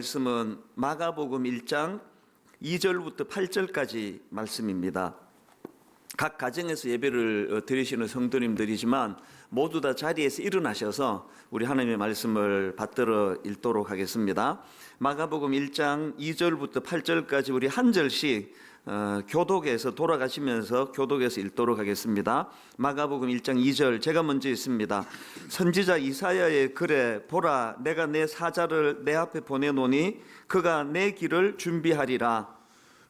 말씀은 마가복음 1장 2절부터 8절까지 말씀입니다. 각 가정에서 예배를 드리시는 성도님들이지만 모두 다 자리에서 일어나셔서 우리 하나님의 말씀을 받들어 읽도록 하겠습니다. 마가복음 1장 2절부터 8절까지 우리 한 절씩 교독에서 돌아가시면서 교독에서 읽도록 하겠습니다. 마가복음 1장 2절 제가 먼저 읽습니다. 선지자 이사야의 글에 보라 내가 내 사자를 내 앞에 보내노니 그가 내 길을 준비하리라.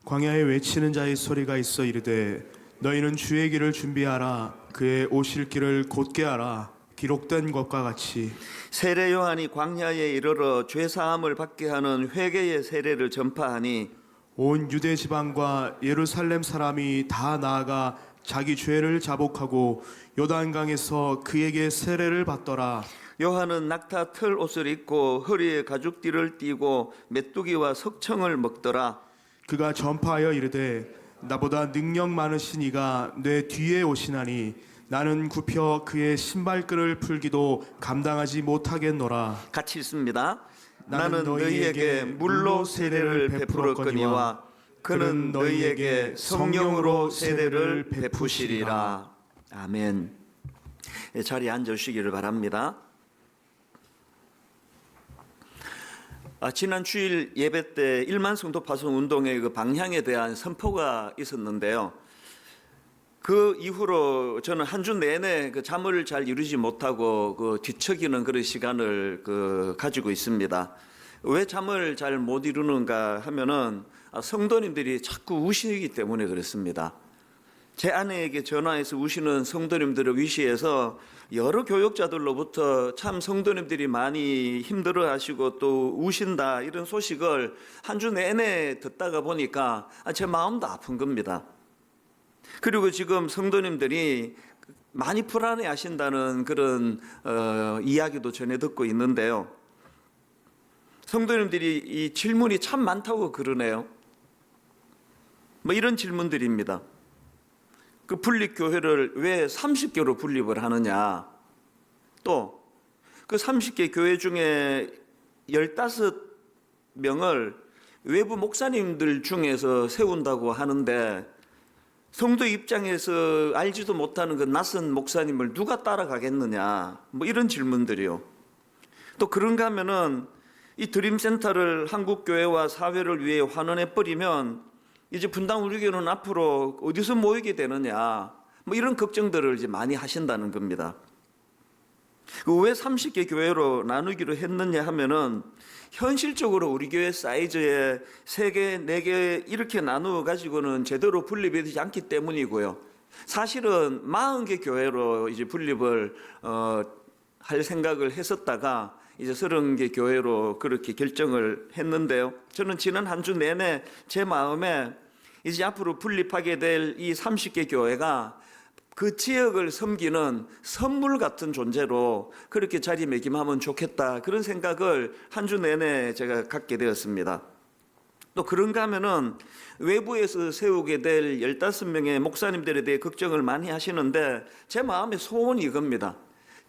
광야에 외치는 자의 소리가 있어 이르되 너희는 주의 길을 준비하라. 그의 오실 길을 곧게 하라. 기록된 것과 같이 세례 요한이 광야에 이르러 죄 사함을 받게 하는 회개의 세례를 전파하니 온 유대 지방과 예루살렘 사람이 다 나아가 자기 죄를 자복하고 요단강에서 그에게 세례를 받더라. 요한은 낙타 털 옷을 입고 허리에 가죽띠를 띠고 메뚜기와 석청을 먹더라. 그가 전파하여 이르되 나보다 능력 많으신 이가 내 뒤에 오시나니 나는 굽혀 그의 신발끈을 풀기도 감당하지 못하겠노라. 같이 읽습니다. 나는 너희에게 물로 세례를 베풀었거니와 그는 너희에게 성령으로 세례를 베푸시리라. 아멘. 자리에 앉으시기를 바랍니다. 지난 주일 예배 때 1만 성도 파송 운동의 그 방향에 대한 선포가 있었는데요. 그 이후로 저는 한 주 내내 그 잠을 잘 이루지 못하고 그 뒤척이는 그런 시간을 가지고 있습니다. 왜 잠을 잘 못 이루는가 하면은 성도님들이 자꾸 우시기 때문에 그렇습니다. 제 아내에게 전화해서 우시는 성도님들을 위시해서 여러 교역자들로부터 참 성도님들이 많이 힘들어하시고 또 우신다 이런 소식을 한 주 내내 듣다가 보니까 제 마음도 아픈 겁니다. 그리고 지금 성도님들이 많이 불안해하신다는 그런 이야기도 전해 듣고 있는데요. 성도님들이 이 질문이 참 많다고 그러네요. 뭐 이런 질문들입니다. 그 분립교회를 왜 30개로 분립을 하느냐? 또 그 30개 교회 중에 15명을 외부 목사님들 중에서 세운다고 하는데 성도 입장에서 알지도 못하는 그 낯선 목사님을 누가 따라가겠느냐? 뭐 이런 질문들이요. 또 그런가 하면은 이 드림센터를 한국교회와 사회를 위해 환원해버리면 이제 분당 우리 교회는 앞으로 어디서 모이게 되느냐? 뭐 이런 걱정들을 이제 많이 하신다는 겁니다. 왜 30개 교회로 나누기로 했느냐 하면은 현실적으로 우리 교회 사이즈에 3개, 4개 이렇게 나누어 가지고는 제대로 분립이 되지 않기 때문이고요. 사실은 40개 교회로 이제 분립을 할 생각을 했었다가 이제 30개 교회로 그렇게 결정을 했는데요. 저는 지난 한 주 내내 제 마음에 이제 앞으로 분립하게 될 이 30개 교회가 그 지역을 섬기는 선물 같은 존재로 그렇게 자리매김하면 좋겠다 그런 생각을 한 주 내내 제가 갖게 되었습니다. 또 그런가 하면은 외부에서 세우게 될 15명의 목사님들에 대해 걱정을 많이 하시는데 제 마음의 소원이 이겁니다.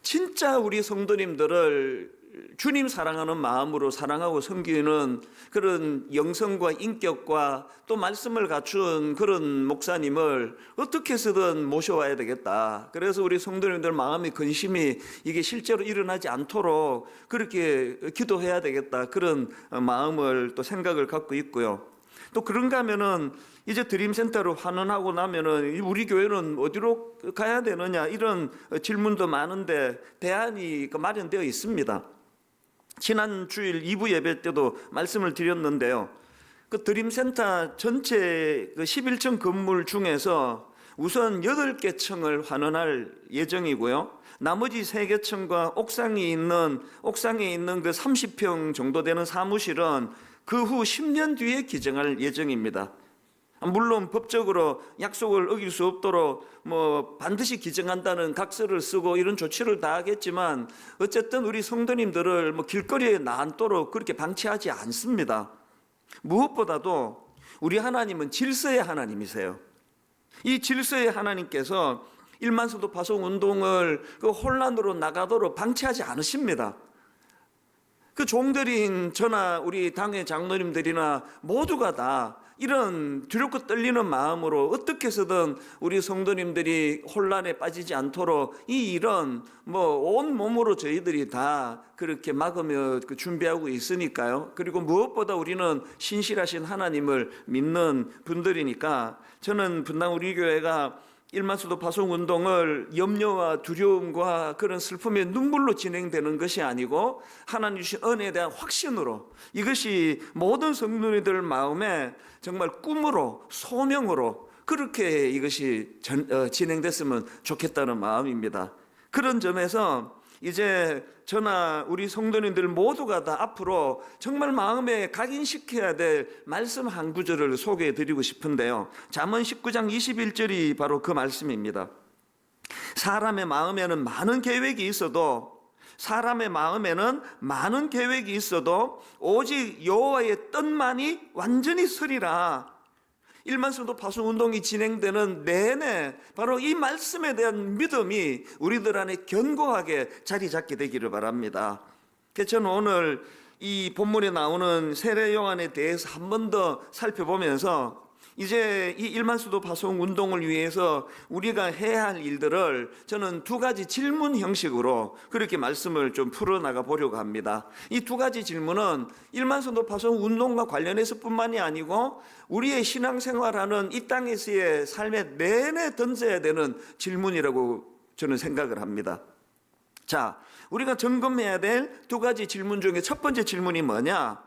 진짜 우리 성도님들을 주님 사랑하는 마음으로 사랑하고 섬기는 그런 영성과 인격과 또 말씀을 갖춘 그런 목사님을 어떻게 해서든 모셔와야 되겠다. 그래서 우리 성도님들 마음의 근심이 이게 실제로 일어나지 않도록 그렇게 기도해야 되겠다. 그런 마음을 또 생각을 갖고 있고요. 또 그런가 하면은 이제 드림센터로 환원하고 나면은 우리 교회는 어디로 가야 되느냐 이런 질문도 많은데 대안이 마련되어 있습니다. 지난 주일 2부 예배 때도 말씀을 드렸는데요. 그 드림센터 전체 그 11층 건물 중에서 우선 8개 층을 환원할 예정이고요. 나머지 3개 층과 옥상에 있는 그 30평 정도 되는 사무실은 그 후 10년 뒤에 기증할 예정입니다. 물론 법적으로 약속을 어길 수 없도록 뭐 반드시 기증한다는 각서를 쓰고 이런 조치를 다 하겠지만 어쨌든 우리 성도님들을 뭐 길거리에 나앉도록 그렇게 방치하지 않습니다. 무엇보다도 우리 하나님은 질서의 하나님이세요. 이 질서의 하나님께서 1만 성도 파송 운동을 그 혼란으로 나가도록 방치하지 않으십니다. 그 종들인 저나 우리 당의 장로님들이나 모두가 다 이런 두렵고 떨리는 마음으로 어떻게 해서든 우리 성도님들이 혼란에 빠지지 않도록 이 일은 온 몸으로 저희들이 다 그렇게 막으며 준비하고 있으니까요. 그리고 무엇보다 우리는 신실하신 하나님을 믿는 분들이니까 저는 분당 우리 교회가 일만수도 파송 운동을 염려와 두려움과 그런 슬픔의 눈물로 진행되는 것이 아니고 하나님 주신 은혜에 대한 확신으로 이것이 모든 성도님들 마음에 정말 꿈으로 소명으로 그렇게 이것이 진행됐으면 좋겠다는 마음입니다. 그런 점에서 이제 저나 우리 성도님들 모두가 다 앞으로 정말 마음에 각인시켜야 될 말씀 한 구절을 소개해 드리고 싶은데요. 잠언 19장 21절이 바로 그 말씀입니다. 사람의 마음에는 많은 계획이 있어도 오직 여호와의 뜻만이 완전히 서리라. 일만성도 파송 운동이 진행되는 내내 바로 이 말씀에 대한 믿음이 우리들 안에 견고하게 자리 잡게 되기를 바랍니다. 그래서 저는 오늘 이 본문에 나오는 세례 요한에 대해서 한 번 더 살펴보면서 이제 이 일만수도 파송 운동을 위해서 우리가 해야 할 일들을 저는 두 가지 질문 형식으로 그렇게 말씀을 좀 풀어나가 보려고 합니다. 이 두 가지 질문은 일만수도 파송 운동과 관련해서 뿐만이 아니고 우리의 신앙생활하는 이 땅에서의 삶의 내내 던져야 되는 질문이라고 저는 생각을 합니다. 자, 우리가 점검해야 될 두 가지 질문 중에 첫 번째 질문이 뭐냐?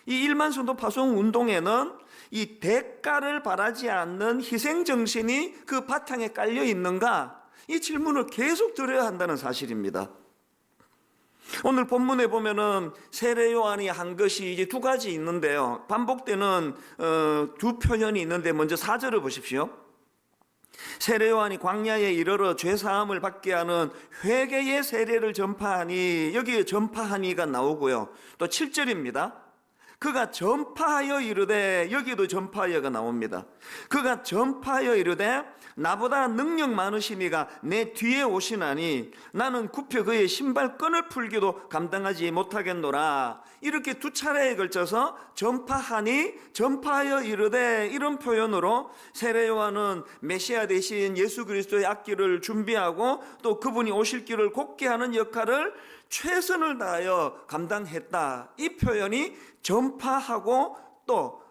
이 일만수도 파송 운동에는 이 대가를 바라지 않는 희생정신이 그 바탕에 깔려 있는가? 이 질문을 계속 드려야 한다는 사실입니다. 오늘 본문에 보면은 세례 요한이 한 것이 이제 두 가지 있는데요. 반복되는 두 표현이 있는데 먼저 4절을 보십시오. 세례 요한이 광야에 이르러 죄 사함을 받게 하는 회개의 세례를 전파하니, 여기에 전파하니가 나오고요. 또 7절입니다. 그가 전파하여 이르되, 여기도 전파하여가 나옵니다. 그가 전파하여 이르되 나보다 능력 많으신 이가 내 뒤에 오시나니 나는 굽혀 그의 신발끈을 풀기도 감당하지 못하겠노라. 이렇게 두 차례에 걸쳐서 전파하니, 전파하여 이르되, 이런 표현으로 세례 요한은 메시아 대신 예수 그리스도의 앞길을 준비하고 또 그분이 오실 길을 곱게 하는 역할을 최선을 다하여 감당했다. 이 표현이 전파하고 또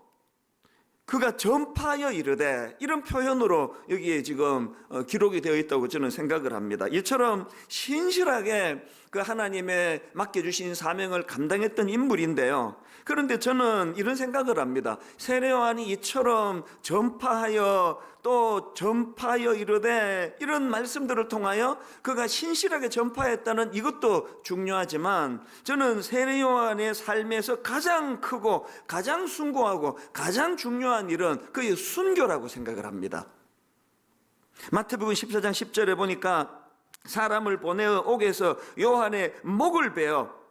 그가 전파하여 이르되, 이런 표현으로 여기에 지금 기록이 되어 있다고 저는 생각을 합니다. 이처럼 신실하게 그 하나님의 맡겨주신 사명을 감당했던 인물인데요. 그런데 저는 이런 생각을 합니다. 세례 요한이 이처럼 전파하여 또 전파하여 이르되, 이런 말씀들을 통하여 그가 신실하게 전파했다는 이것도 중요하지만 저는 세례 요한의 삶에서 가장 크고 가장 숭고하고 가장 중요한 일은 그의 순교라고 생각을 합니다. 마태복음 14장 10절에 보니까 사람을 보내어 옥에서 요한의 목을 베어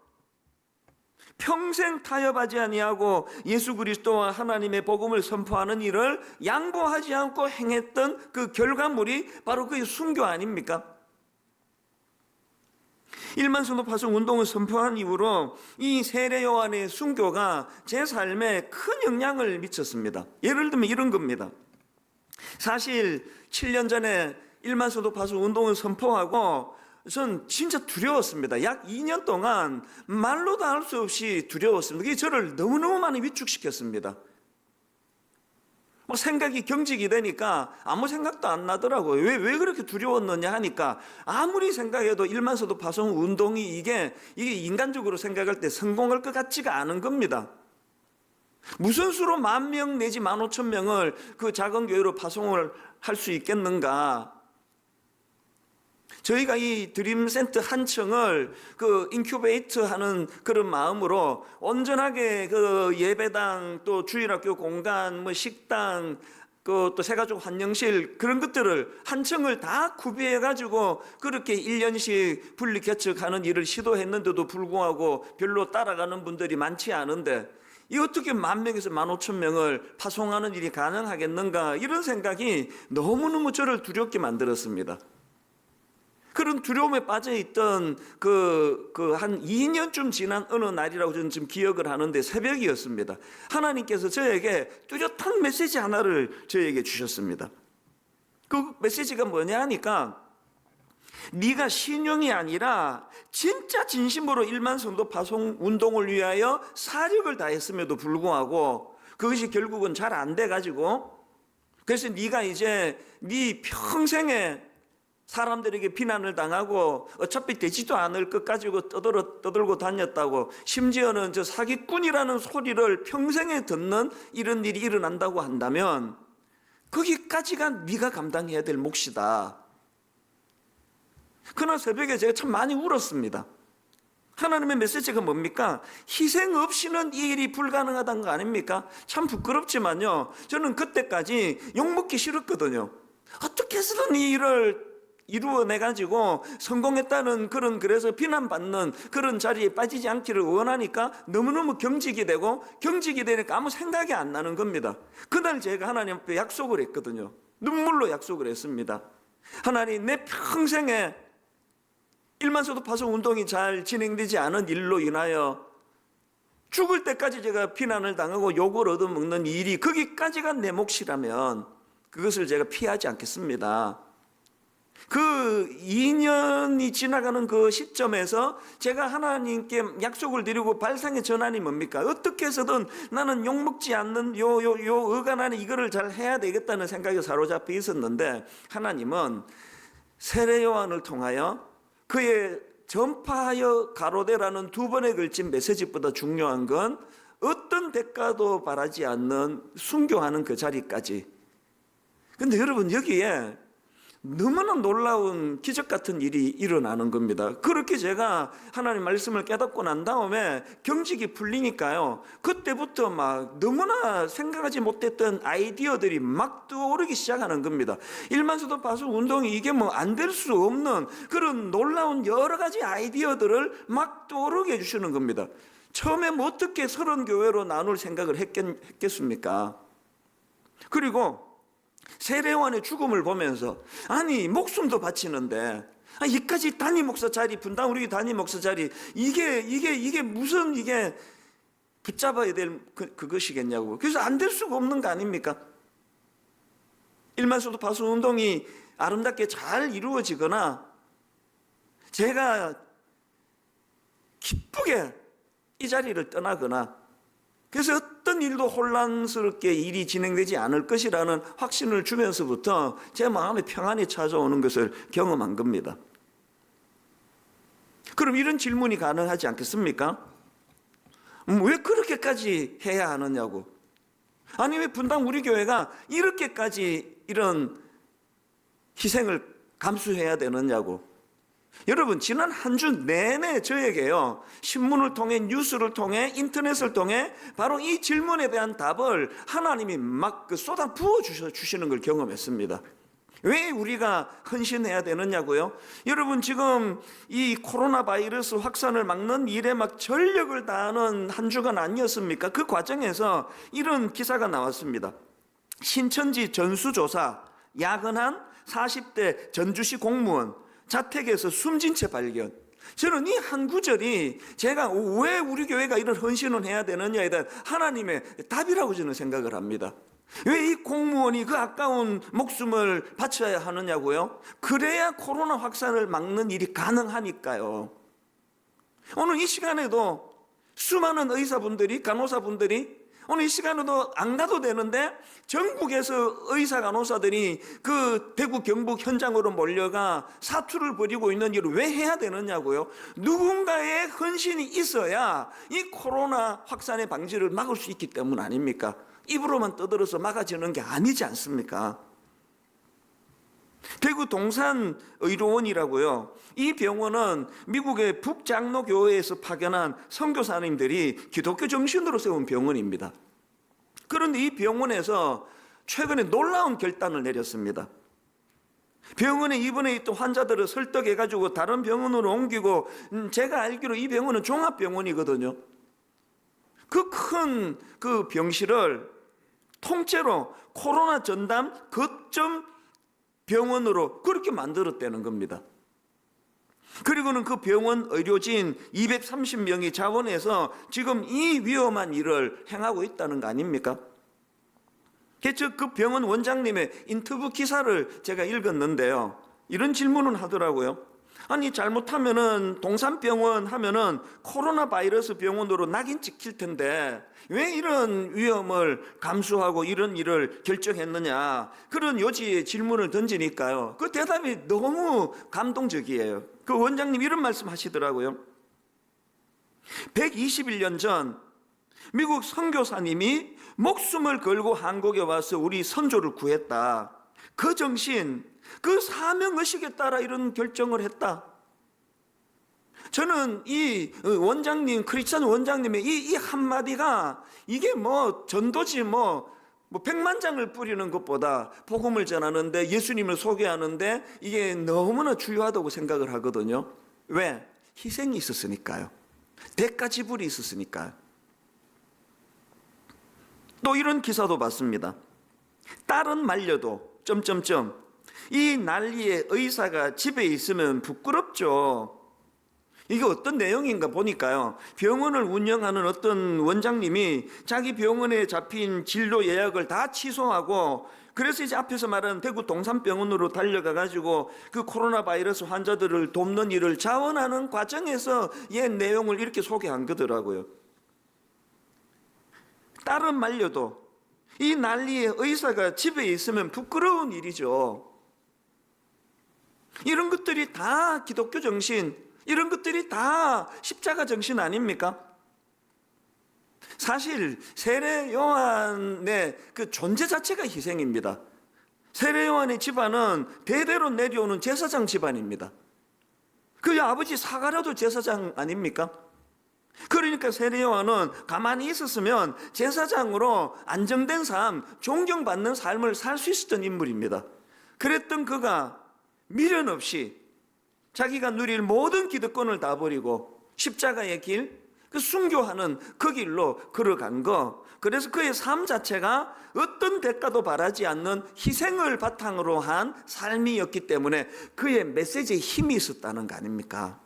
평생 타협하지 아니하고 예수 그리스도와 하나님의 복음을 선포하는 일을 양보하지 않고 행했던 그 결과물이 바로 그의 순교 아닙니까? 일만성도 파송 운동을 선포한 이후로 이 세례 요한의 순교가 제 삶에 큰 영향을 미쳤습니다. 예를 들면 이런 겁니다. 사실 7년 전에 일만성도 파송 운동을 선포하고 전 진짜 두려웠습니다. 약 2년 동안 말로도 할 수 없이 두려웠습니다. 그게 저를 너무너무 많이 위축시켰습니다. 생각이 경직이 되니까 아무 생각도 안 나더라고요. 왜 그렇게 두려웠느냐 하니까 아무리 생각해도 일만서도 파송 운동이 이게 인간적으로 생각할 때 성공할 것 같지가 않은 겁니다. 무슨 수로 10,000명 내지 15,000명을 그 작은 교회로 파송을 할 수 있겠는가? 저희가 이 드림센터 한 층을 그 인큐베이트 하는 그런 마음으로 온전하게 그 예배당 또 주일학교 공간 식당 그 또 새가족 환영실 그런 것들을 한 층을 다 구비해 가지고 그렇게 1년씩 분리 개척하는 일을 시도했는데도 불구하고 별로 따라가는 분들이 많지 않은데 이 어떻게 10,000명에서 15,000명을 파송하는 일이 가능하겠는가, 이런 생각이 너무너무 저를 두렵게 만들었습니다. 그런 두려움에 빠져있던 한 2년쯤 지난 어느 날이라고 저는 지금 기억을 하는데 새벽이었습니다. 하나님께서 저에게 뚜렷한 메시지 하나를 저에게 주셨습니다. 그 메시지가 뭐냐 하니까 네가 신용이 아니라 진짜 진심으로 1만 성도 파송 운동을 위하여 사력을 다했음에도 불구하고 그것이 결국은 잘 안 돼가지고 그래서 네가 이제 네 평생에 사람들에게 비난을 당하고 어차피 되지도 않을 것 가지고 떠들고 다녔다고 심지어는 저 사기꾼이라는 소리를 평생에 듣는 이런 일이 일어난다고 한다면 거기까지가 네가 감당해야 될 몫이다. 그날 새벽에 제가 참 많이 울었습니다. 하나님의 메시지가 뭡니까? 희생 없이는 이 일이 불가능하다는 거 아닙니까? 참 부끄럽지만요, 저는 그때까지 욕먹기 싫었거든요. 어떻게 해서든 이 일을 이루어내가지고 성공했다는 그래서 비난받는 그런 자리에 빠지지 않기를 원하니까 너무너무 경직이 되니까 아무 생각이 안 나는 겁니다. 그날 제가 하나님 앞에 약속을 했거든요. 눈물로 약속을 했습니다. 하나님, 내 평생에 1만 성도 파송 운동이 잘 진행되지 않은 일로 인하여 죽을 때까지 제가 비난을 당하고 욕을 얻어먹는 일이 거기까지가 내 몫이라면 그것을 제가 피하지 않겠습니다. 그 2년이 지나가는 그 시점에서 제가 하나님께 약속을 드리고 발상의 전환이 뭡니까? 어떻게 해서든 나는 욕먹지 않는 요 어간 안에 이거를 잘 해야 되겠다는 생각에 사로잡혀 있었는데 하나님은 세례 요한을 통하여 그의 전파하여 가로되라는 2번에 걸친 메시지보다 중요한 건 어떤 대가도 바라지 않는 순교하는 그 자리까지. 근데 여러분, 여기에 너무나 놀라운 기적 같은 일이 일어나는 겁니다. 그렇게 제가 하나님 말씀을 깨닫고 난 다음에 경직이 풀리니까요, 그때부터 막 너무나 생각하지 못했던 아이디어들이 막 떠오르기 시작하는 겁니다. 1만 성도 파송 운동이 이게 뭐 안 될 수 없는 그런 놀라운 여러 가지 아이디어들을 막 떠오르게 해주시는 겁니다. 처음에 뭐 어떻게 30교회로 나눌 생각을 했겠습니까? 그리고 세례요한의 죽음을 보면서 아니 목숨도 바치는데 이까지 단임 목사 자리, 분당 우리 단임 목사 자리 이게 무슨 이게 붙잡아야 될 그것이겠냐고. 그래서 안 될 수가 없는 거 아닙니까? 1만 성도 파송 운동이 아름답게 잘 이루어지거나 제가 기쁘게 이 자리를 떠나거나 그래서 어떤 일도 혼란스럽게 일이 진행되지 않을 것이라는 확신을 주면서부터 제 마음에 평안이 찾아오는 것을 경험한 겁니다. 그럼 이런 질문이 가능하지 않겠습니까? 왜 그렇게까지 해야 하느냐고. 아니 왜 분당 우리 교회가 이렇게까지 이런 희생을 감수해야 되느냐고. 여러분, 지난 한 주 내내 저에게요, 신문을 통해, 뉴스를 통해, 인터넷을 통해 바로 이 질문에 대한 답을 하나님이 막 쏟아 부어 주시는 걸 경험했습니다. 왜 우리가 헌신해야 되느냐고요? 여러분, 지금 이 코로나 바이러스 확산을 막는 일에 막 전력을 다하는 한 주간 아니었습니까? 그 과정에서 이런 기사가 나왔습니다. 신천지 전수조사, 야근한 40대 전주시 공무원 자택에서 숨진 채 발견. 저는 이 한 구절이 제가 왜 우리 교회가 이런 헌신을 해야 되느냐에 대한 하나님의 답이라고 저는 생각을 합니다. 왜 이 공무원이 그 아까운 목숨을 바쳐야 하느냐고요? 그래야 코로나 확산을 막는 일이 가능하니까요. 오늘 이 시간에도 수많은 의사분들이, 간호사분들이 오늘 이 시간에도 안 가도 되는데 전국에서 의사 간호사들이 그 대구 경북 현장으로 몰려가 사투를 벌이고 있는 일을 왜 해야 되느냐고요? 누군가의 헌신이 있어야 이 코로나 확산의 방지를 막을 수 있기 때문 아닙니까? 입으로만 떠들어서 막아지는 게 아니지 않습니까? 대구 동산 의료원이라고요. 이 병원은 미국의 북장로교회에서 파견한 선교사님들이 기독교 정신으로 세운 병원입니다. 그런데 이 병원에서 최근에 놀라운 결단을 내렸습니다. 병원에 입원해 있던 환자들을 설득해가지고 다른 병원으로 옮기고, 제가 알기로 이 병원은 종합병원이거든요. 그 큰 그 병실을 통째로 코로나 전담 거점 병원으로 그렇게 만들었다는 겁니다. 그리고는 그 병원 의료진 230명이 자원해서 지금 이 위험한 일을 행하고 있다는 거 아닙니까? 그 병원 원장님의 인터뷰 기사를 제가 읽었는데요. 이런 질문을 하더라고요. 아니, 잘못하면은 동산병원 하면은 코로나 바이러스 병원으로 낙인 찍힐 텐데 왜 이런 위험을 감수하고 이런 일을 결정했느냐, 그런 요지의 질문을 던지니까요, 그 대답이 너무 감동적이에요. 그 원장님 이런 말씀 하시더라고요. 121년 전 미국 선교사님이 목숨을 걸고 한국에 와서 우리 선조를 구했다. 그 정신, 그 사명의식에 따라 이런 결정을 했다. 저는 이 원장님, 크리스찬 원장님의 이 한마디가 이게 뭐 전도지 뭐 백만장을 뿌리는 것보다 복음을 전하는데, 예수님을 소개하는데 이게 너무나 중요하다고 생각을 하거든요. 왜? 희생이 있었으니까요. 대가 지불이 있었으니까요. 또 이런 기사도 봤습니다. 딸은 말려도 이 난리에 의사가 집에 있으면 부끄럽죠. 이게 어떤 내용인가 보니까요, 병원을 운영하는 어떤 원장님이 자기 병원에 잡힌 진료 예약을 다 취소하고, 그래서 이제 앞에서 말한 대구 동산병원으로 달려가 가지고 그 코로나 바이러스 환자들을 돕는 일을 자원하는 과정에서 옛 내용을 이렇게 소개한 거더라고요. 딸은 말려도 이 난리에 의사가 집에 있으면 부끄러운 일이죠. 이런 것들이 다 기독교 정신, 이런 것들이 다 십자가 정신 아닙니까? 사실 세례 요한의 그 존재 자체가 희생입니다. 세례 요한의 집안은 대대로 내려오는 제사장 집안입니다. 그 아버지 사가랴도 제사장 아닙니까? 그러니까 세례 요한은 가만히 있었으면 제사장으로 안정된 삶, 존경받는 삶을 살 수 있었던 인물입니다. 그랬던 그가 미련 없이 자기가 누릴 모든 기득권을 다 버리고 십자가의 길, 그 순교하는 그 길로 걸어간 거. 그래서 그의 삶 자체가 어떤 대가도 바라지 않는 희생을 바탕으로 한 삶이었기 때문에 그의 메시지에 힘이 있었다는 거 아닙니까?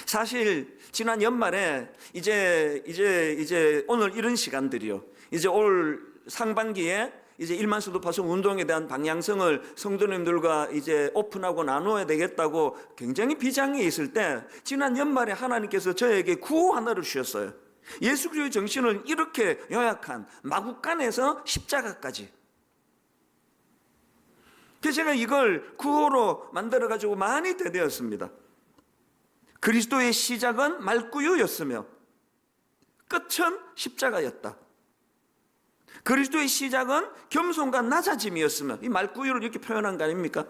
사실 지난 연말에 이제 오늘 이런 시간들이요, 이제 올 상반기에 이제 1만 수도 파송 운동에 대한 방향성을 성도님들과 이제 오픈하고 나누어야 되겠다고 굉장히 비장해 있을 때, 지난 연말에 하나님께서 저에게 구호 하나를 주셨어요. 예수 그리스도의 정신을 이렇게 요약한 마구간에서 십자가까지. 그래서 제가 이걸 구호로 만들어 가지고 많이 대되었습니다. 그리스도의 시작은 말구유였으며 끝은 십자가였다. 그리스도의 시작은 겸손과 낮아짐이었으며, 이 말구유를 이렇게 표현한 거 아닙니까?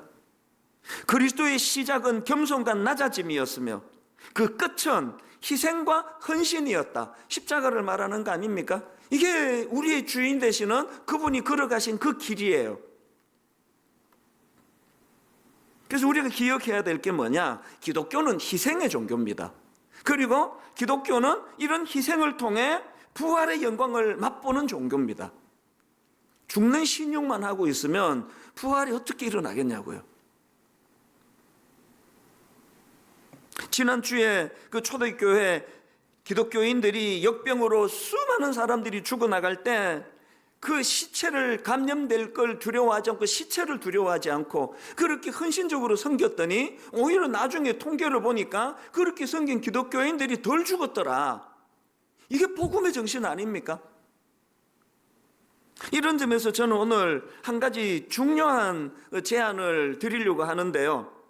그리스도의 시작은 겸손과 낮아짐이었으며 그 끝은 희생과 헌신이었다. 십자가를 말하는 거 아닙니까? 이게 우리의 주인 되시는 그분이 걸어가신 그 길이에요. 그래서 우리가 기억해야 될 게 뭐냐? 기독교는 희생의 종교입니다. 그리고 기독교는 이런 희생을 통해 부활의 영광을 맛보는 종교입니다. 죽는 신용만 하고 있으면 부활이 어떻게 일어나겠냐고요. 지난주에 그 초대교회 기독교인들이 역병으로 수많은 사람들이 죽어나갈 때 그 시체를 감염될 걸 두려워하지 않고, 시체를 두려워하지 않고 그렇게 헌신적으로 섬겼더니 오히려 나중에 통계를 보니까 그렇게 섬긴 기독교인들이 덜 죽었더라. 이게 복음의 정신 아닙니까? 이런 점에서 저는 오늘 한 가지 중요한 제안을 드리려고 하는데요.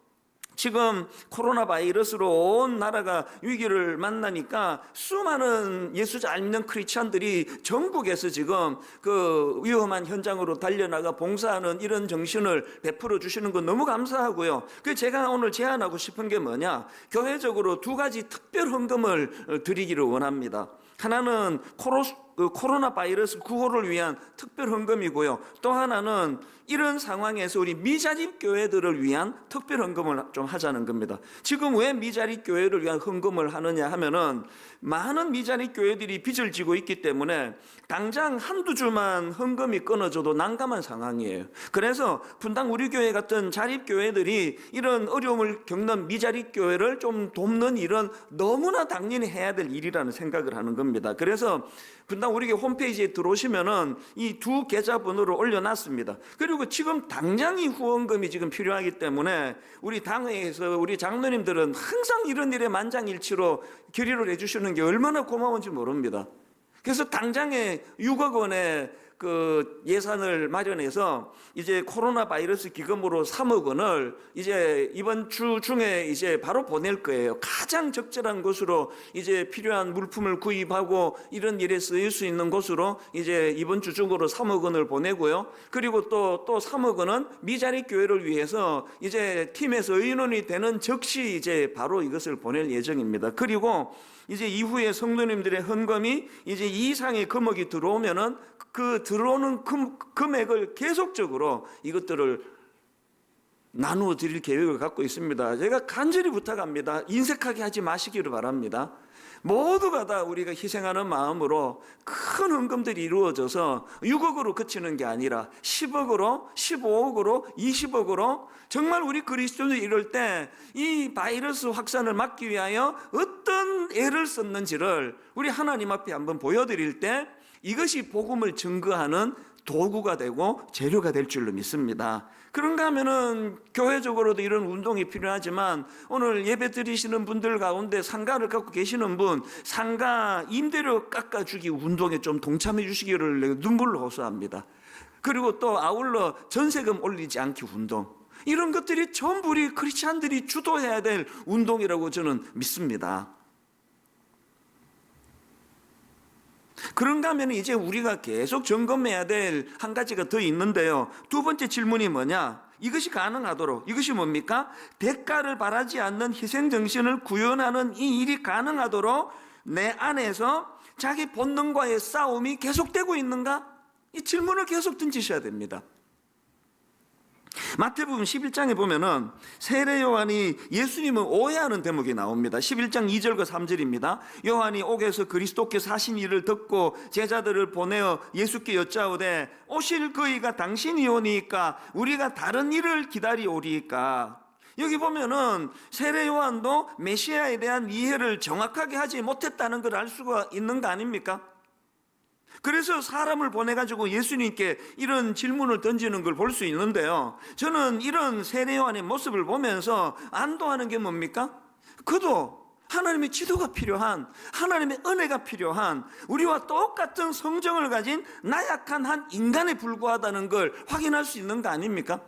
지금 코로나 바이러스로 온 나라가 위기를 만나니까 수많은 예수 잘 믿는 크리스찬들이 전국에서 지금 그 위험한 현장으로 달려나가 봉사하는 이런 정신을 베풀어 주시는 건 너무 감사하고요. 그래서 제가 오늘 제안하고 싶은 게 뭐냐? 교회적으로 두 가지 특별 헌금을 드리기를 원합니다. 하나는 그 코로나 바이러스 구호를 위한 특별 헌금이고요. 또 하나는 이런 상황에서 우리 미자립 교회들을 위한 특별 헌금을 좀 하자는 겁니다. 지금 왜 미자립 교회를 위한 헌금을 하느냐 하면은 많은 미자립 교회들이 빚을 지고 있기 때문에 당장 한두 주만 헌금이 끊어져도 난감한 상황이에요. 그래서 분당 우리 교회 같은 자립 교회들이 이런 어려움을 겪는 미자립 교회를 좀 돕는 일은 너무나 당연히 해야 될 일이라는 생각을 하는 겁니다. 그래서 분당 우리 교회 홈페이지에 들어오시면은 이 두 계좌번호를 올려놨습니다. 그리고 지금 당장이 후원금이 지금 필요하기 때문에 우리 당회에서 우리 장로님들은 항상 이런 일에 만장일치로 결의를 해주시는 게 얼마나 고마운지 모릅니다. 그래서 당장에 6억 원의 그 예산을 마련해서 이제 코로나 바이러스 기금으로 3억 원을 이제 이번 주 중에 이제 바로 보낼 거예요. 가장 적절한 곳으로 이제 필요한 물품을 구입하고 이런 일에 쓰일 수 있는 곳으로 이제 이번 주 중으로 3억 원을 보내고요. 그리고 또 3억 원은 미자립 교회를 위해서 이제 팀에서 의논이 되는 즉시 이제 바로 이것을 보낼 예정입니다. 그리고 이제 이후에 성도님들의 헌금이 이제 이 이상의 금액이 들어오면은 그 들어오는 금액을 계속적으로 이것들을 나누어 드릴 계획을 갖고 있습니다. 제가 간절히 부탁합니다. 인색하게 하지 마시기를 바랍니다. 모두가 다 우리가 희생하는 마음으로 큰 헌금들이 이루어져서 6억으로 그치는 게 아니라 10억으로, 15억으로, 20억으로 정말 우리 그리스도인들이 이럴 때 이 바이러스 확산을 막기 위하여 어떤 애를 썼는지를 우리 하나님 앞에 한번 보여드릴 때 이것이 복음을 증거하는 도구가 되고 재료가 될 줄로 믿습니다. 그런가 하면은 교회적으로도 이런 운동이 필요하지만 오늘 예배 드리시는 분들 가운데 상가를 갖고 계시는 분 상가 임대료 깎아주기 운동에 좀 동참해 주시기를 눈물로 호소합니다. 그리고 또 아울러 전세금 올리지 않기 운동, 이런 것들이 전부 우리 크리스찬들이 주도해야 될 운동이라고 저는 믿습니다. 그런가 하면 이제 우리가 계속 점검해야 될 한 가지가 더 있는데요. 두 번째 질문이 뭐냐? 이것이 가능하도록, 이것이 뭡니까? 대가를 바라지 않는 희생정신을 구현하는 이 일이 가능하도록 내 안에서 자기 본능과의 싸움이 계속되고 있는가? 이 질문을 계속 던지셔야 됩니다. 마태복음 11장에 보면은 세례 요한이 예수님을 오해하는 대목이 나옵니다. 11장 2절과 3절입니다. 요한이 옥에서 그리스도께서 하신 일을 듣고 제자들을 보내어 예수께 여짜오되 오실 그이가 당신이 오니까 우리가 다른 일을 기다리오리이까. 여기 보면은 세례 요한도 메시아에 대한 이해를 정확하게 하지 못했다는 걸 알 수가 있는 거 아닙니까? 그래서 사람을 보내가지고 예수님께 이런 질문을 던지는 걸 볼 수 있는데요. 저는 이런 세례 요한의 모습을 보면서 안도하는 게 뭡니까? 그도 하나님의 지도가 필요한, 하나님의 은혜가 필요한 우리와 똑같은 성정을 가진 나약한 한 인간에 불과하다는 걸 확인할 수 있는 거 아닙니까?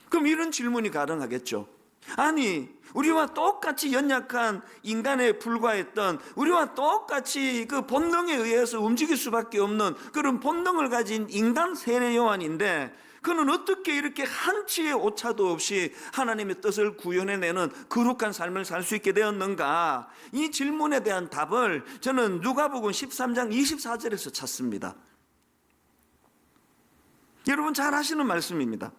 그럼 이런 질문이 가능하겠죠. 아니, 우리와 똑같이 연약한 인간에 불과했던, 우리와 똑같이 그 본능에 의해서 움직일 수밖에 없는 그런 본능을 가진 인간 세례 요한인데 그는 어떻게 이렇게 한치의 오차도 없이 하나님의 뜻을 구현해내는 거룩한 삶을 살 수 있게 되었는가? 이 질문에 대한 답을 저는 누가복음 13장 24절에서 찾습니다. 여러분 잘 아시는 말씀입니다.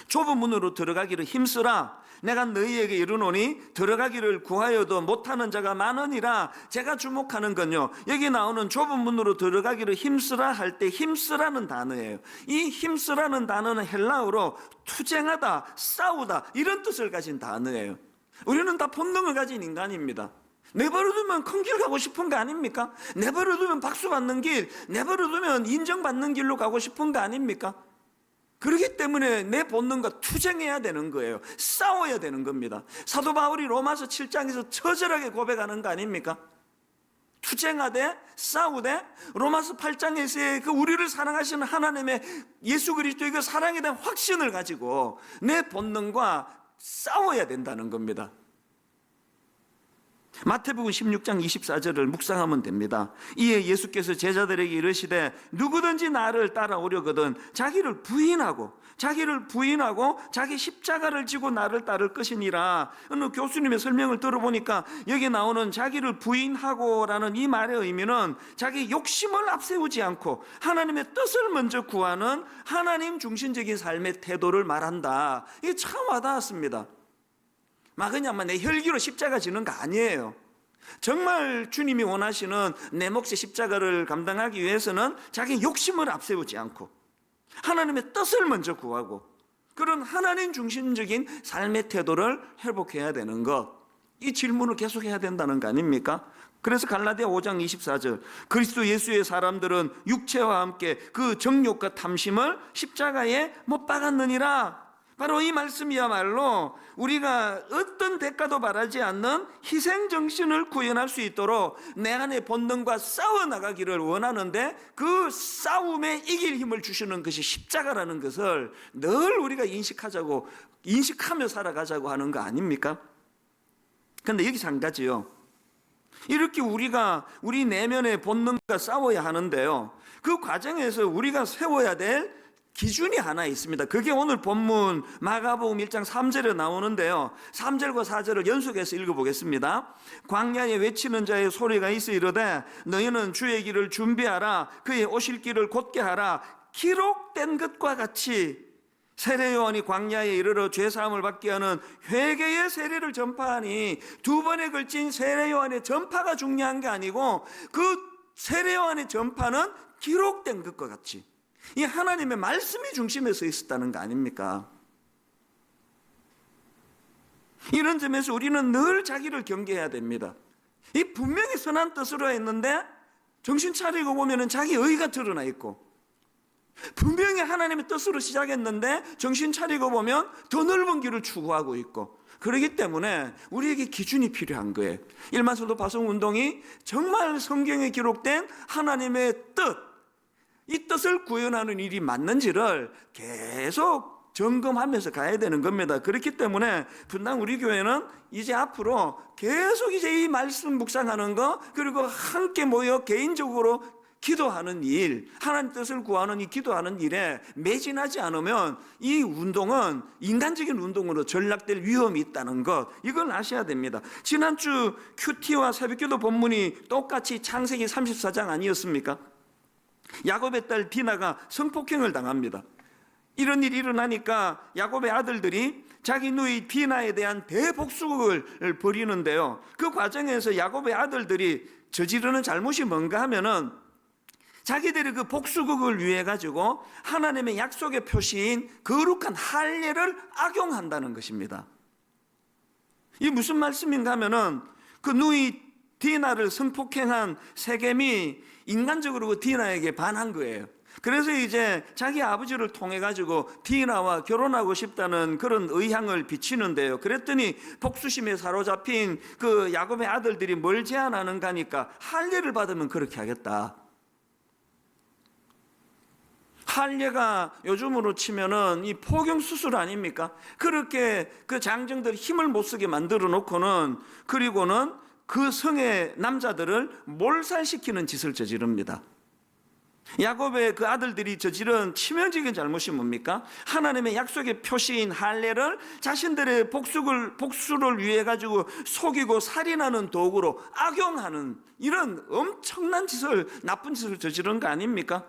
좁은 문으로 들어가기를 힘쓰라. 내가 너희에게 이르노니 들어가기를 구하여도 못하는 자가 많으니라. 제가 주목하는 건요, 여기 나오는 좁은 문으로 들어가기를 힘쓰라 할 때 힘쓰라는 단어예요. 이 힘쓰라는 단어는 헬라어로 투쟁하다, 싸우다 이런 뜻을 가진 단어예요. 우리는 다 본능을 가진 인간입니다. 내버려두면 큰 길 가고 싶은 거 아닙니까? 내버려두면 박수 받는 길, 내버려두면 인정받는 길로 가고 싶은 거 아닙니까? 그렇기 때문에 내 본능과 투쟁해야 되는 거예요. 싸워야 되는 겁니다. 사도 바울이 로마서 7장에서 처절하게 고백하는 거 아닙니까? 투쟁하되 싸우되 로마서 8장에서의 그 우리를 사랑하시는 하나님의 예수 그리스도의 그 사랑에 대한 확신을 가지고 내 본능과 싸워야 된다는 겁니다. 마태복음 16장 24절을 묵상하면 됩니다. 이에 예수께서 제자들에게 이르시되 누구든지 나를 따라오려거든 자기를 부인하고 자기 십자가를 지고 나를 따를 것이니라. 어느 교수님의 설명을 들어보니까 여기 나오는 자기를 부인하고라는 이 말의 의미는 자기 욕심을 앞세우지 않고 하나님의 뜻을 먼저 구하는 하나님 중심적인 삶의 태도를 말한다. 이게 참 와닿았습니다. 막 그냥 내 혈기로 십자가 지는 거 아니에요. 정말 주님이 원하시는 내 몫의 십자가를 감당하기 위해서는 자기 욕심을 앞세우지 않고 하나님의 뜻을 먼저 구하고 그런 하나님 중심적인 삶의 태도를 회복해야 되는 것, 이 질문을 계속해야 된다는 거 아닙니까? 그래서 갈라디아 5장 24절 그리스도 예수의 사람들은 육체와 함께 그 정욕과 탐심을 십자가에 못 박았느니라. 바로 이 말씀이야말로 우리가 어떤 대가도 바라지 않는 희생정신을 구현할 수 있도록 내 안의 본능과 싸워나가기를 원하는데 그 싸움에 이길 힘을 주시는 것이 십자가라는 것을 늘 우리가 인식하며 살아가자고 하는 거 아닙니까? 그런데 여기서 한 가지요. 이렇게 우리가 우리 내면의 본능과 싸워야 하는데요. 그 과정에서 우리가 세워야 될 기준이 하나 있습니다. 그게 오늘 본문 마가복음 1장 3절에 나오는데요. 3절과 4절을 연속해서 읽어보겠습니다. 광야에 외치는 자의 소리가 있어 이르되 너희는 주의 길을 준비하라. 그의 오실 길을 곧게 하라. 기록된 것과 같이 세례 요한이 광야에 이르러 죄사함을 받게 하는 회개의 세례를 전파하니 두 번에 걸친 세례 요한의 전파가 중요한 게 아니고 그 세례 요한의 전파는 기록된 것과 같이 이 하나님의 말씀이 중심에 서 있었다는 거 아닙니까? 이런 점에서 우리는 늘 자기를 경계해야 됩니다. 이 분명히 선한 뜻으로 했는데 정신 차리고 보면 자기 의가 드러나 있고 분명히 하나님의 뜻으로 시작했는데 정신 차리고 보면 더 넓은 길을 추구하고 있고 그렇기 때문에 우리에게 기준이 필요한 거예요. 일만성도 파송운동이 정말 성경에 기록된 하나님의 뜻 이 뜻을 구현하는 일이 맞는지를 계속 점검하면서 가야 되는 겁니다. 그렇기 때문에 분당 우리 교회는 이제 앞으로 계속 이제 이 말씀 묵상하는 거 그리고 함께 모여 개인적으로 기도하는 일, 하나님 뜻을 구하는 이 기도하는 일에 매진하지 않으면 이 운동은 인간적인 운동으로 전락될 위험이 있다는 것, 이걸 아셔야 됩니다. 지난주 큐티와 새벽기도 본문이 똑같이 창세기 34장 아니었습니까? 야곱의 딸 디나가 성폭행을 당합니다. 이런 일이 일어나니까 야곱의 아들들이 자기 누이 디나에 대한 대복수를 벌이는데요. 그 과정에서 야곱의 아들들이 저지르는 잘못이 뭔가 하면은 자기들이 그 복수극을 위해 가지고 하나님의 약속의 표시인 거룩한 할례를 악용한다는 것입니다. 이 무슨 말씀인가 하면은 그 누이 디나를 성폭행한 세겜이 인간적으로 그 디나에게 반한 거예요. 그래서 이제 자기 아버지를 통해 가지고 디나와 결혼하고 싶다는 그런 의향을 비치는데요. 그랬더니 복수심에 사로잡힌 그 야곱의 아들들이 뭘 제안하는가 하니까 할례를 받으면 그렇게 하겠다. 할례가 요즘으로 치면은 이 포경 수술 아닙니까? 그렇게 그 장정들 힘을 못 쓰게 만들어 놓고는 그리고는 그 성의 남자들을 몰살시키는 짓을 저지릅니다. 야곱의 그 아들들이 저지른 치명적인 잘못이 뭡니까? 하나님의 약속의 표시인 할례를 자신들의 복수를 위해 가지고 속이고 살인하는 도구로 악용하는 이런 엄청난 짓을, 나쁜 짓을 저지른 거 아닙니까?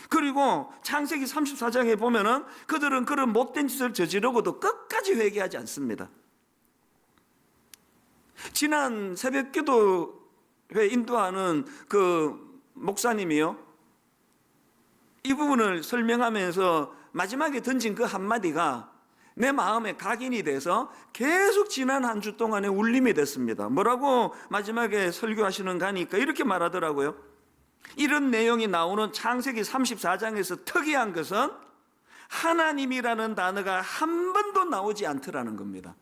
그리고 창세기 34장에 보면은 그들은 그런 못된 짓을 저지르고도 끝까지 회개하지 않습니다. 지난 새벽 기도회 인도하는 그 목사님이요, 이 부분을 설명하면서 마지막에 던진 그 한마디가 내 마음에 각인이 돼서 계속 지난 한 주 동안에 울림이 됐습니다. 뭐라고 마지막에 설교하시는가 하니까 이렇게 말하더라고요. 이런 내용이 나오는 창세기 34장에서 특이한 것은 하나님이라는 단어가 한 번도 나오지 않더라는 겁니다.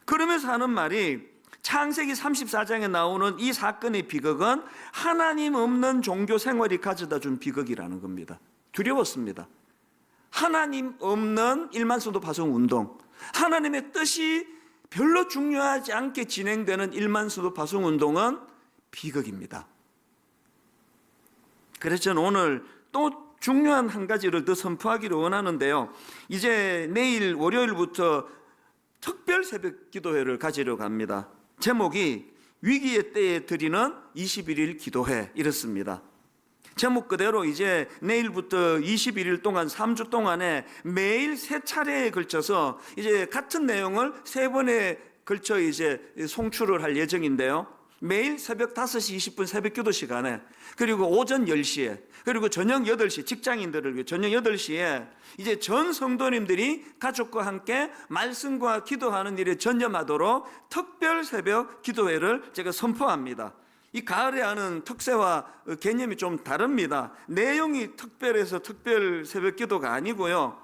그러면서 하는 말이 창세기 34장에 나오는 이 사건의 비극은 하나님 없는 종교 생활이 가져다 준 비극이라는 겁니다. 두려웠습니다. 하나님 없는 일만성도 파송 운동, 하나님의 뜻이 별로 중요하지 않게 진행되는 1만 성도 파송 운동은 비극입니다. 그래서 저는 오늘 또 중요한 한 가지를 더 선포하기를 원하는데요. 이제 내일 월요일부터 특별 새벽 기도회를 가지려고 합니다. 제목이 위기의 때에 드리는 21일 기도회 이렇습니다. 제목 그대로 이제 내일부터 21일 동안 3주 동안에 매일 3차례에 걸쳐서 이제 같은 내용을 3번에 걸쳐 이제 송출을 할 예정인데요. 매일 새벽 5시 20분 새벽 기도 시간에, 그리고 오전 10시에, 그리고 저녁 8시, 직장인들을 위해 저녁 8시에 이제 전 성도님들이 가족과 함께 말씀과 기도하는 일에 전념하도록 특별 새벽 기도회를 제가 선포합니다. 이 가을에 하는 특세와 개념이 좀 다릅니다. 내용이 특별해서 특별 새벽 기도가 아니고요.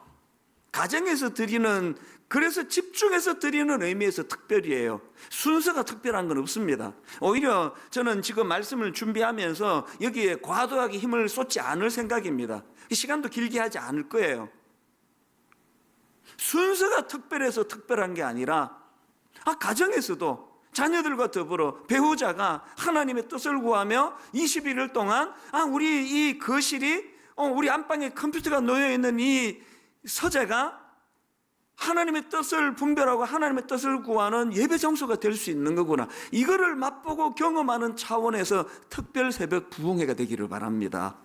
가정에서 드리는, 그래서 집중해서 드리는 의미에서 특별이에요. 순서가 특별한 건 없습니다. 오히려 저는 지금 말씀을 준비하면서 여기에 과도하게 힘을 쏟지 않을 생각입니다. 시간도 길게 하지 않을 거예요. 순서가 특별해서 특별한 게 아니라 가정에서도 자녀들과 더불어 배우자가 하나님의 뜻을 구하며 21일 동안 우리 이 거실이 우리 안방에 컴퓨터가 놓여있는 이 서재가 하나님의 뜻을 분별하고 하나님의 뜻을 구하는 예배 장소가 될 수 있는 거구나, 이거를 맛보고 경험하는 차원에서 특별 새벽 부흥회가 되기를 바랍니다.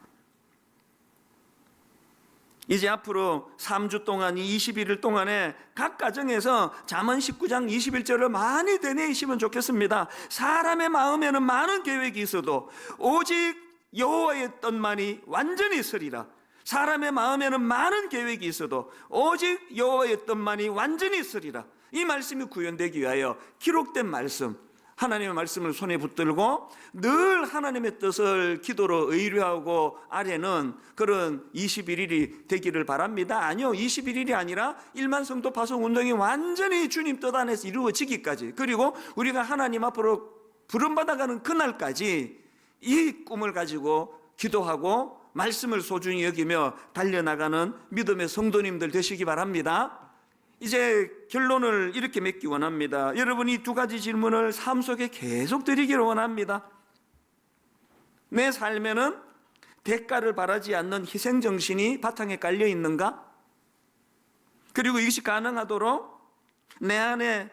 이제 앞으로 3주 동안, 이 21일 동안에 각 가정에서 잠언 19장 21절을 많이 되뇌이시면 좋겠습니다. 사람의 마음에는 많은 계획이 있어도 오직 여호와의 뜻만이 완전히 서리라. 사람의 마음에는 많은 계획이 있어도 오직 여호와의 뜻만이 완전히 서리라. 이 말씀이 구현되기 위하여 기록된 말씀, 하나님의 말씀을 손에 붙들고 늘 하나님의 뜻을 기도로 의뢰하고 아래는 그런 21일이 되기를 바랍니다. 아니요, 21일이 아니라 1만 성도 파송 운동이 완전히 주님 뜻 안에서 이루어지기까지, 그리고 우리가 하나님 앞으로 부름받아가는 그날까지 이 꿈을 가지고 기도하고 말씀을 소중히 여기며 달려나가는 믿음의 성도님들 되시기 바랍니다. 이제 결론을 이렇게 맺기 원합니다. 여러분이 2가지 질문을 삶 속에 계속 드리기를 원합니다. 내 삶에는 대가를 바라지 않는 희생정신이 바탕에 깔려 있는가? 그리고 이것이 가능하도록 내 안에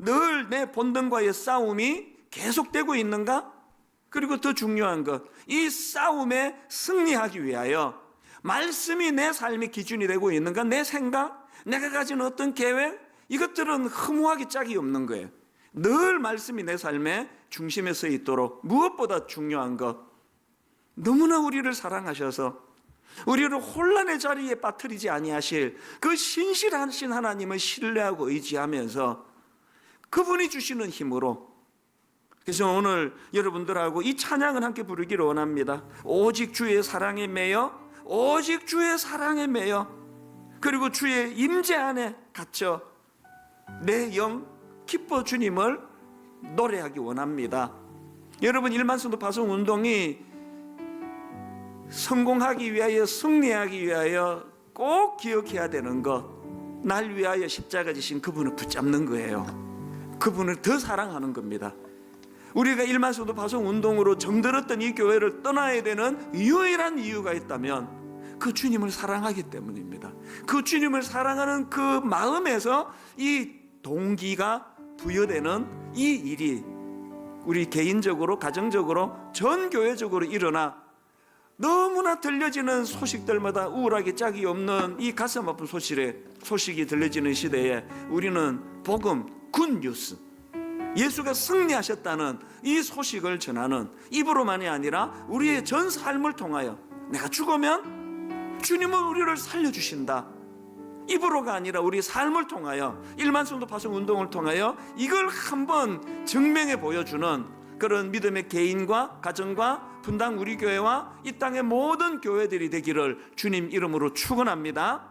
늘 내 본능과의 싸움이 계속되고 있는가? 그리고 더 중요한 것, 이 싸움에 승리하기 위하여 말씀이 내 삶의 기준이 되고 있는가? 내 생각, 내가 가진 어떤 계획, 이것들은 허무하게 짝이 없는 거예요. 늘 말씀이 내 삶의 중심에 서 있도록, 무엇보다 중요한 것, 너무나 우리를 사랑하셔서 우리를 혼란의 자리에 빠뜨리지 아니하실 그 신실하신 하나님을 신뢰하고 의지하면서 그분이 주시는 힘으로, 그래서 오늘 여러분들하고 이 찬양을 함께 부르기를 원합니다. 오직 주의 사랑에 매여, 오직 주의 사랑에 매여, 그리고 주의 임재 안에 갇혀 내 영 기뻐 주님을 노래하기 원합니다. 여러분, 1만 성도 파송 운동이 성공하기 위하여, 승리하기 위하여 꼭 기억해야 되는 것, 날 위하여 십자가 지신 그분을 붙잡는 거예요. 그분을 더 사랑하는 겁니다. 우리가 1만 성도 파송 운동으로 정들었던 이 교회를 떠나야 되는 유일한 이유가 있다면 그 주님을 사랑하기 때문입니다. 그 주님을 사랑하는 그 마음에서 이 동기가 부여되는 이 일이 우리 개인적으로, 가정적으로, 전 교회적으로 일어나 너무나 들려지는 소식들마다 우울하게 짝이 없는 이 가슴 아픈 소식이 들려지는 시대에 우리는 복음, 굿뉴스, 예수가 승리하셨다는 이 소식을 전하는, 입으로만이 아니라 우리의 전 삶을 통하여 내가 죽으면 주님은 우리를 살려주신다, 입으로가 아니라 우리 삶을 통하여 1만 성도 파송 운동을 통하여 이걸 한번 증명해 보여주는 그런 믿음의 개인과 가정과 분당 우리 교회와 이 땅의 모든 교회들이 되기를 주님 이름으로 축원합니다.